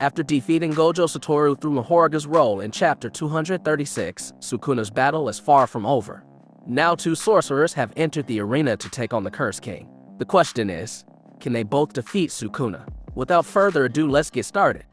After defeating Gojo Satoru through Mahoruga's role in Chapter 236, Sukuna's battle is far from over. Now 2 sorcerers have entered the arena to take on the Curse King. The question is, can they both defeat Sukuna? Without further ado, let's get started.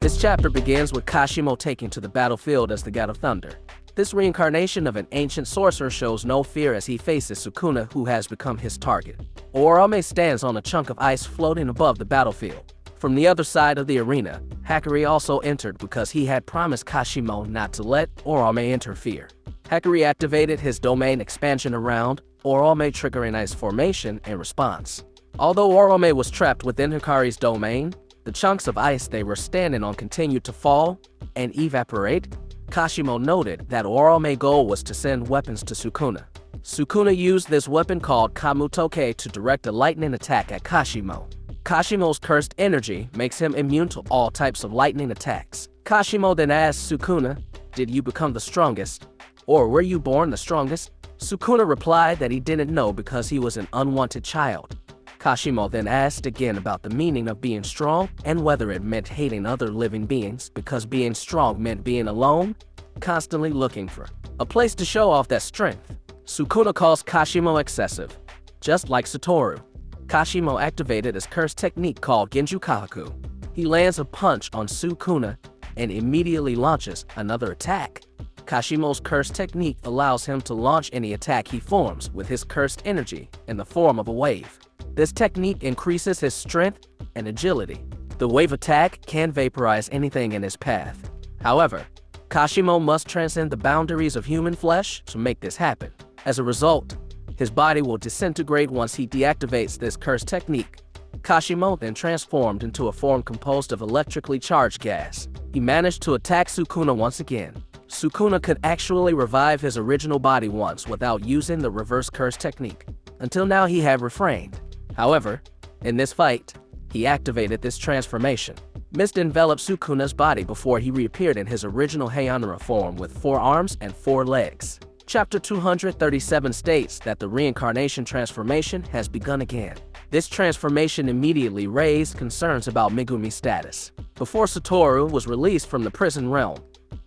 This chapter begins with Kashimo taking to the battlefield as the God of Thunder. This reincarnation of an ancient sorcerer shows no fear as he faces Sukuna, who has become his target. Ōrome stands on a chunk of ice floating above the battlefield. From the other side of the arena, Hakari also entered because he had promised Kashimo not to let Ōrome interfere. Hakari activated his domain expansion around Ōrome, triggering ice formation in response. Although Ōrome was trapped within Hakari's domain, the chunks of ice they were standing on continued to fall and evaporate. Kashimo noted that Ōrome's goal was to send weapons to Sukuna. Sukuna used this weapon called Kamutoke to direct a lightning attack at Kashimo. Kashimo's cursed energy makes him immune to all types of lightning attacks. Kashimo then asked Sukuna, "Did you become the strongest? Or were you born the strongest?" Sukuna replied that he didn't know because he was an unwanted child. Kashimo then asked again about the meaning of being strong and whether it meant hating other living beings, because being strong meant being alone, constantly looking for a place to show off that strength. Sukuna calls Kashimo excessive. Just like Satoru, Kashimo activated his curse technique called Genju Kahaku. He lands a punch on Sukuna and immediately launches another attack. Kashimo's curse technique allows him to launch any attack he forms with his cursed energy in the form of a wave. This technique increases his strength and agility. The wave attack can vaporize anything in his path. However, Kashimo must transcend the boundaries of human flesh to make this happen. As a result, his body will disintegrate once he deactivates this curse technique. Kashimo then transformed into a form composed of electrically charged gas. He managed to attack Sukuna once again. Sukuna could actually revive his original body once without using the reverse curse technique. Until now he had refrained. However, in this fight, he activated this transformation. Mist enveloped Sukuna's body before he reappeared in his original Heianura form with 4 arms and 4 legs. Chapter 237 states that the reincarnation transformation has begun again. This transformation immediately raised concerns about Megumi's status. Before Satoru was released from the prison realm,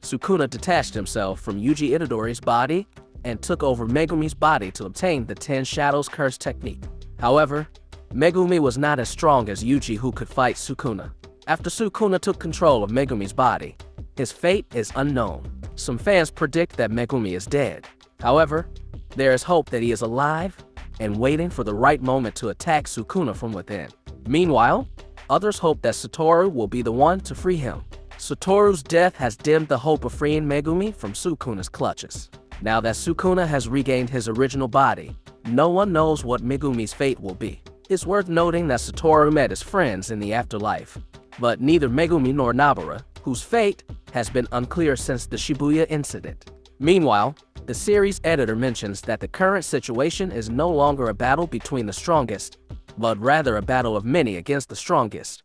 Sukuna detached himself from Yuji Itadori's body and took over Megumi's body to obtain the 10 Shadows curse technique. However, Megumi was not as strong as Yuji, who could fight Sukuna. After Sukuna took control of Megumi's body, his fate is unknown. Some fans predict that Megumi is dead. However, there is hope that he is alive and waiting for the right moment to attack Sukuna from within. Meanwhile, others hope that Satoru will be the one to free him. Satoru's death has dimmed the hope of freeing Megumi from Sukuna's clutches. Now that Sukuna has regained his original body, no one knows what Megumi's fate will be. It's worth noting that Satoru met his friends in the afterlife, but neither Megumi nor Nabara, whose fate has been unclear since the Shibuya incident. Meanwhile, the series editor mentions that the current situation is no longer a battle between the strongest, but rather a battle of many against the strongest.